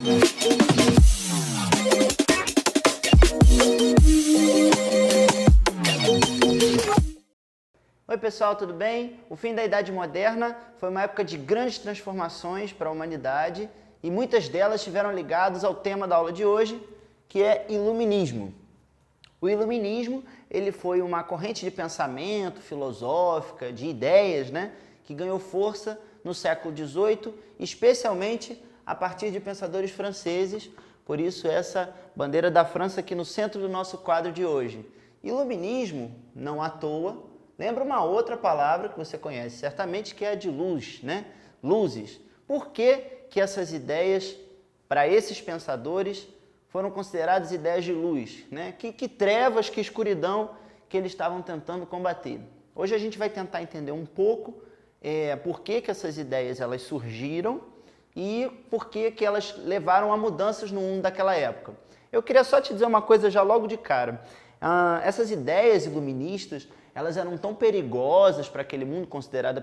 Oi pessoal, tudo bem? O fim da Idade Moderna foi uma época de grandes transformações para a humanidade e muitas delas estiveram ligadas ao tema da aula de hoje, que é Iluminismo. O Iluminismo ele foi uma corrente de pensamento filosófica, de ideias, que ganhou força no século XVIII, especialmente a partir de pensadores franceses, por isso essa bandeira da França aqui no centro do nosso quadro de hoje. Iluminismo, não à toa, lembra uma outra palavra que você conhece certamente, que é a de luz, Luzes. Por que essas ideias, para esses pensadores, foram consideradas ideias de luz? Que trevas, que escuridão que eles estavam tentando combater? Hoje a gente vai tentar entender um pouco por que essas ideias elas surgiram e por que elas levaram a mudanças no mundo daquela época. Eu queria só te dizer uma coisa já logo de cara. Essas ideias iluministas, elas eram tão perigosas para aquele mundo, consideradas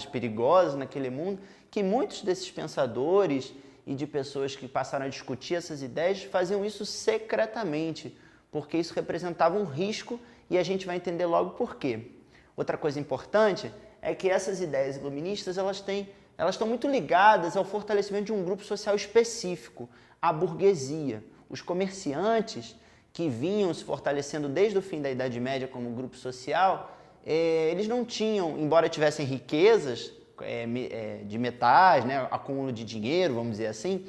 perigosas naquele mundo, que muitos desses pensadores e de pessoas que passaram a discutir essas ideias faziam isso secretamente, porque isso representava um risco e a gente vai entender logo por quê. Outra coisa importante é que essas ideias iluministas elas estão muito ligadas ao fortalecimento de um grupo social específico, a burguesia. Os comerciantes que vinham se fortalecendo desde o fim da Idade Média como grupo social, eles não tinham, embora tivessem riquezas de metais, acúmulo de dinheiro, vamos dizer assim,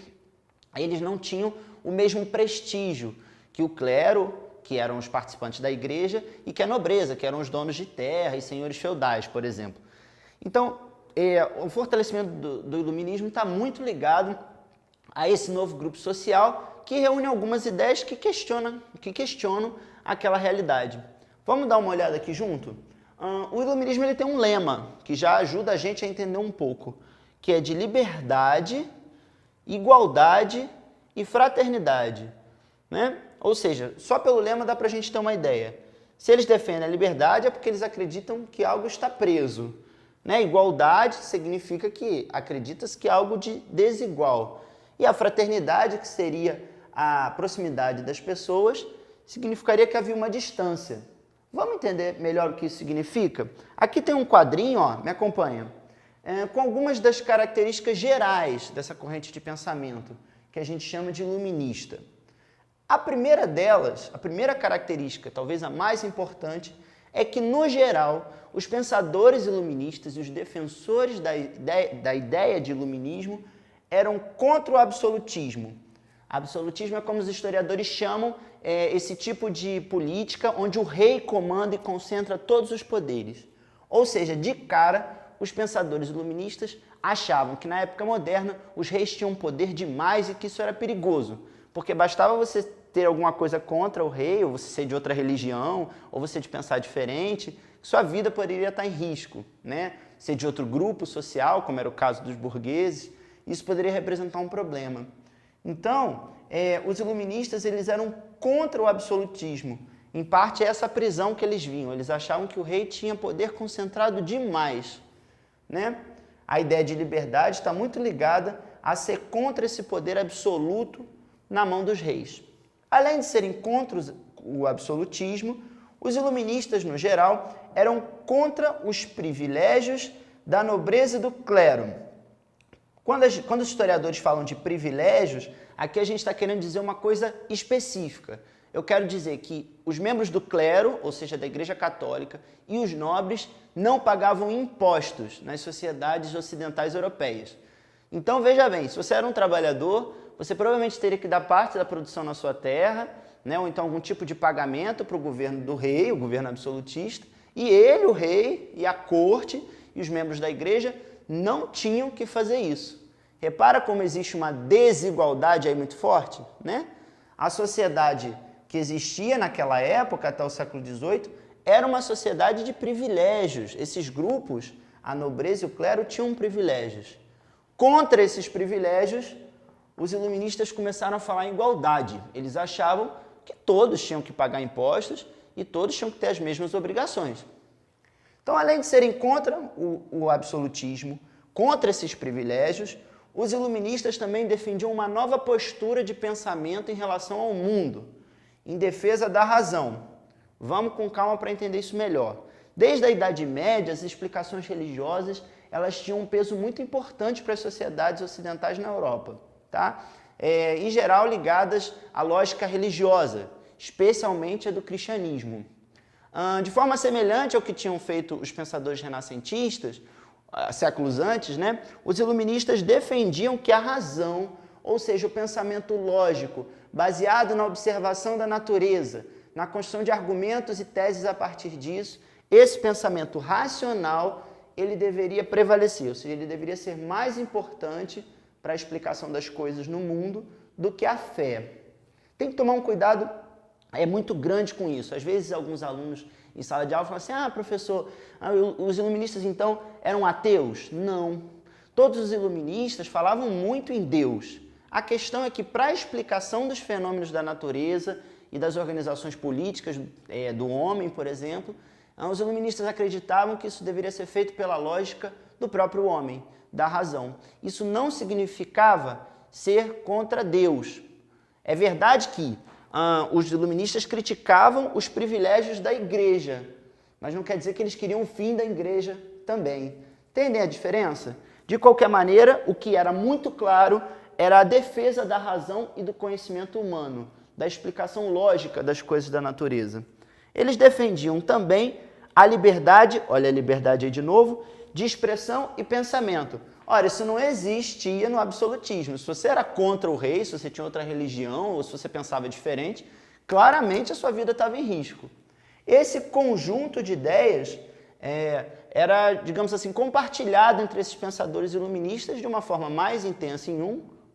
eles não tinham o mesmo prestígio que o clero, que eram os participantes da igreja, e que a nobreza, que eram os donos de terra e senhores feudais, por exemplo. Então, o fortalecimento do iluminismo está muito ligado a esse novo grupo social que reúne algumas ideias que questionam aquela realidade. Vamos dar uma olhada aqui junto? O iluminismo ele tem um lema que já ajuda a gente a entender um pouco, que é de liberdade, igualdade e fraternidade. Ou seja, só pelo lema dá para a gente ter uma ideia. Se eles defendem a liberdade é porque eles acreditam que algo está preso. Igualdade significa que acredita-se que é algo de desigual. E a fraternidade, que seria a proximidade das pessoas, significaria que havia uma distância. Vamos entender melhor o que isso significa? Aqui tem um quadrinho, me acompanha, com algumas das características gerais dessa corrente de pensamento, que a gente chama de iluminista. A primeira delas, a primeira característica, talvez a mais importante, é que, no geral, os pensadores iluministas e os defensores da ideia de iluminismo eram contra o absolutismo. Absolutismo é como os historiadores chamam esse tipo de política onde o rei comanda e concentra todos os poderes. Ou seja, de cara, os pensadores iluministas achavam que na época moderna os reis tinham poder demais e que isso era perigoso, porque bastava você ter alguma coisa contra o rei, ou você ser de outra religião, ou você de pensar diferente, sua vida poderia estar em risco, ser de outro grupo social, como era o caso dos burgueses, isso poderia representar um problema. Então, os iluministas eles eram contra o absolutismo. Em parte, é essa prisão que eles viam. Eles achavam que o rei tinha poder concentrado demais. A ideia de liberdade está muito ligada a ser contra esse poder absoluto na mão dos reis. Além de serem contra o absolutismo, os iluministas, no geral, eram contra os privilégios da nobreza e do clero. Quando os historiadores falam de privilégios, aqui a gente está querendo dizer uma coisa específica. Eu quero dizer que os membros do clero, ou seja, da Igreja Católica, e os nobres não pagavam impostos nas sociedades ocidentais europeias. Então, veja bem, se você era um trabalhador, você provavelmente teria que dar parte da produção na sua terra, ou então algum tipo de pagamento para o governo do rei, o governo absolutista, e ele, o rei, e a corte, e os membros da igreja não tinham que fazer isso. Repara como existe uma desigualdade aí muito forte, A sociedade que existia naquela época, até o século XVIII, era uma sociedade de privilégios. Esses grupos, a nobreza e o clero, tinham privilégios. Contra esses privilégios, os iluministas começaram a falar em igualdade. Eles achavam que todos tinham que pagar impostos e todos tinham que ter as mesmas obrigações. Então, além de serem contra o absolutismo, contra esses privilégios, os iluministas também defendiam uma nova postura de pensamento em relação ao mundo, em defesa da razão. Vamos com calma para entender isso melhor. Desde a Idade Média, as explicações religiosas elas tinham um peso muito importante para as sociedades ocidentais na Europa, tá? Em geral ligadas à lógica religiosa, especialmente a do cristianismo. De forma semelhante ao que tinham feito os pensadores renascentistas, séculos antes, né, os iluministas defendiam que a razão, ou seja, o pensamento lógico, baseado na observação da natureza, na construção de argumentos e teses a partir disso, esse pensamento racional, ele deveria prevalecer, ou seja, ele deveria ser mais importante para a explicação das coisas no mundo do que a fé. Tem que tomar um cuidado muito grande com isso. Às vezes, alguns alunos em sala de aula falam assim, professor, os iluministas então eram ateus? Não. Todos os iluministas falavam muito em Deus. A questão é que para a explicação dos fenômenos da natureza e das organizações políticas do homem, por exemplo, os iluministas acreditavam que isso deveria ser feito pela lógica do próprio homem, da razão. Isso não significava ser contra Deus. É verdade que os iluministas criticavam os privilégios da igreja, mas não quer dizer que eles queriam o fim da igreja também. Entendem a diferença? De qualquer maneira, o que era muito claro era a defesa da razão e do conhecimento humano, da explicação lógica das coisas da natureza. Eles defendiam também a liberdade, olha a liberdade aí de novo, de expressão e pensamento. Ora, isso não existia no absolutismo. Se você era contra o rei, se você tinha outra religião, ou se você pensava diferente, claramente a sua vida estava em risco. Esse conjunto de ideias era, digamos assim, compartilhado entre esses pensadores iluministas de uma forma mais intensa em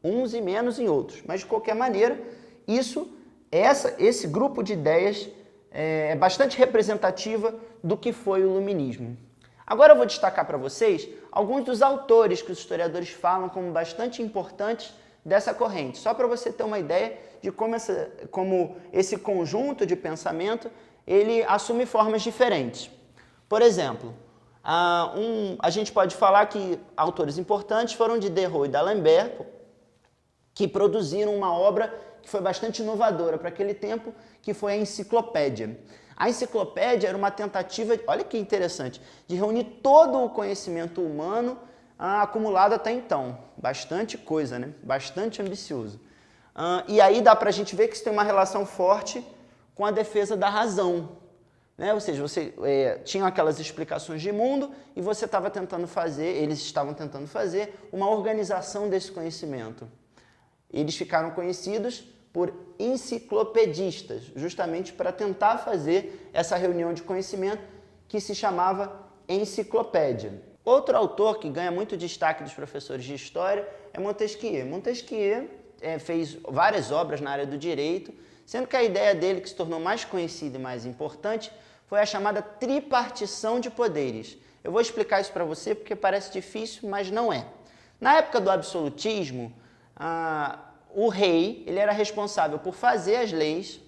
uns e menos em outros. Mas, de qualquer maneira, esse grupo de ideias é bastante representativa do que foi o iluminismo. Agora eu vou destacar para vocês alguns dos autores que os historiadores falam como bastante importantes dessa corrente, só para você ter uma ideia de como esse conjunto de pensamento ele assume formas diferentes. Por exemplo, a gente pode falar que autores importantes foram Diderot e d'Alembert, que produziram uma obra que foi bastante inovadora para aquele tempo, que foi a Enciclopédia. A enciclopédia era uma tentativa, olha que interessante, de reunir todo o conhecimento humano acumulado até então. Bastante coisa, né? Bastante ambicioso. E aí dá para a gente ver que isso tem uma relação forte com a defesa da razão. Né? Ou seja, você tinha aquelas explicações de mundo e você estava tentando fazer, eles estavam tentando fazer uma organização desse conhecimento. Eles ficaram conhecidos por enciclopedistas, justamente para tentar fazer essa reunião de conhecimento que se chamava enciclopédia. Outro autor que ganha muito destaque dos professores de história é Montesquieu. Montesquieu fez várias obras na área do direito, sendo que a ideia dele que se tornou mais conhecida e mais importante foi a chamada tripartição de poderes. Eu vou explicar isso para você porque parece difícil, mas não é. Na época do absolutismo, o rei ele era responsável por fazer as leis,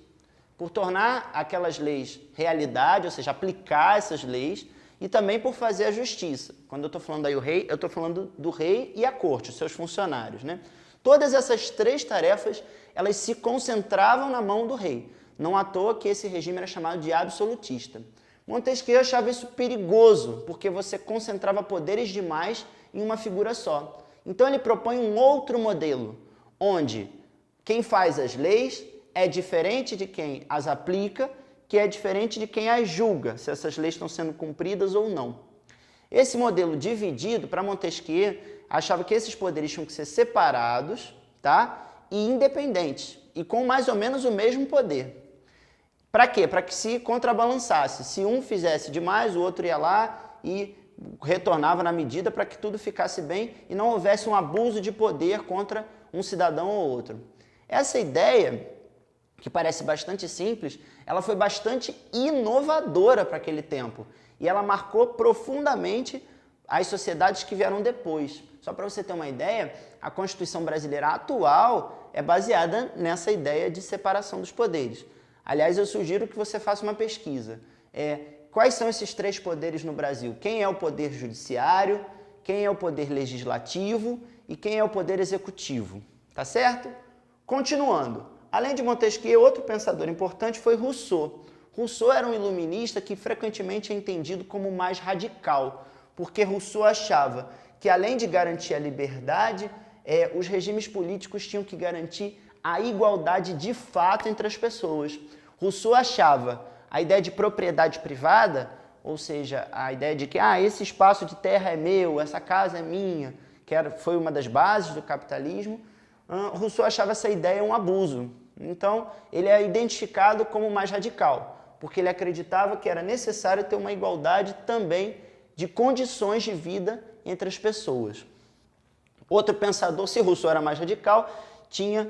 por tornar aquelas leis realidade, ou seja, aplicar essas leis, e também por fazer a justiça. Quando eu estou falando aí o rei, eu estou falando do rei e a corte, os seus funcionários, né? Todas essas três tarefas, elas se concentravam na mão do rei. Não à toa que esse regime era chamado de absolutista. Montesquieu achava isso perigoso, porque você concentrava poderes demais em uma figura só. Então ele propõe um outro modelo, onde quem faz as leis é diferente de quem as aplica, que é diferente de quem as julga, se essas leis estão sendo cumpridas ou não. Esse modelo dividido, para Montesquieu, achava que esses poderes tinham que ser separados, tá? E independentes, e com mais ou menos o mesmo poder. Para quê? Para que se contrabalançasse. Se um fizesse demais, o outro ia lá e retornava na medida para que tudo ficasse bem e não houvesse um abuso de poder contra um cidadão ou outro. Essa ideia, que parece bastante simples, ela foi bastante inovadora para aquele tempo e ela marcou profundamente as sociedades que vieram depois. Só para você ter uma ideia, a Constituição brasileira atual é baseada nessa ideia de separação dos poderes. Aliás, eu sugiro que você faça uma pesquisa. Quais são esses três poderes no Brasil? Quem é o poder judiciário, quem é o poder legislativo e quem é o poder executivo, tá certo? Continuando, além de Montesquieu, outro pensador importante foi Rousseau. Rousseau era um iluminista que frequentemente é entendido como mais radical, porque Rousseau achava que além de garantir a liberdade, os regimes políticos tinham que garantir a igualdade de fato entre as pessoas. Rousseau achava a ideia de propriedade privada, ou seja, a ideia de que esse espaço de terra é meu, essa casa é minha, foi uma das bases do capitalismo. Rousseau achava essa ideia um abuso. Então, ele é identificado como mais radical, porque ele acreditava que era necessário ter uma igualdade também de condições de vida entre as pessoas. Outro pensador, se Rousseau era mais radical, tinha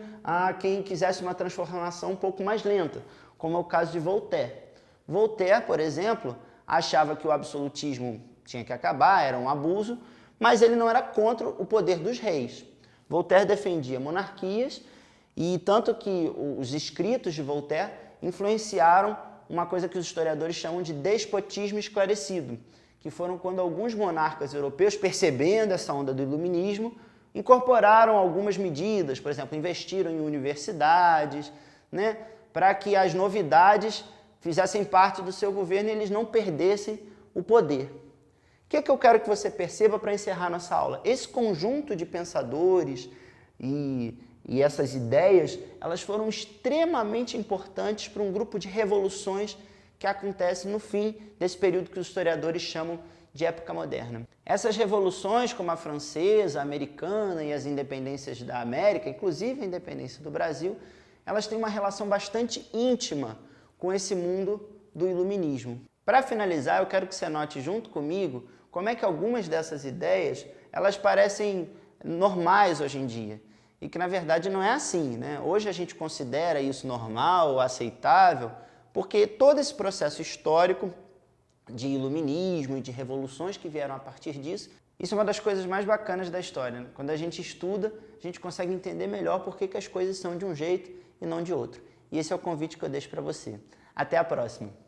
quem quisesse uma transformação um pouco mais lenta, como é o caso de Voltaire. Voltaire, por exemplo, achava que o absolutismo tinha que acabar, era um abuso, mas ele não era contra o poder dos reis. Voltaire defendia monarquias e tanto que os escritos de Voltaire influenciaram uma coisa que os historiadores chamam de despotismo esclarecido, que foram quando alguns monarcas europeus, percebendo essa onda do iluminismo, incorporaram algumas medidas, por exemplo, investiram em universidades, para que as novidades fizessem parte do seu governo e eles não perdessem o poder. O que eu quero que você perceba para encerrar nossa aula? Esse conjunto de pensadores e essas ideias, elas foram extremamente importantes para um grupo de revoluções que acontece no fim desse período que os historiadores chamam de época moderna. Essas revoluções, como a francesa, a americana e as independências da América, inclusive a independência do Brasil, elas têm uma relação bastante íntima com esse mundo do iluminismo. Para finalizar, eu quero que você note junto comigo como é que algumas dessas ideias, elas parecem normais hoje em dia. E que, na verdade, não é assim, Hoje a gente considera isso normal, aceitável, porque todo esse processo histórico de iluminismo e de revoluções que vieram a partir disso, isso é uma das coisas mais bacanas da história. Quando a gente estuda, a gente consegue entender melhor por que as coisas são de um jeito e não de outro. E esse é o convite que eu deixo para você. Até a próxima!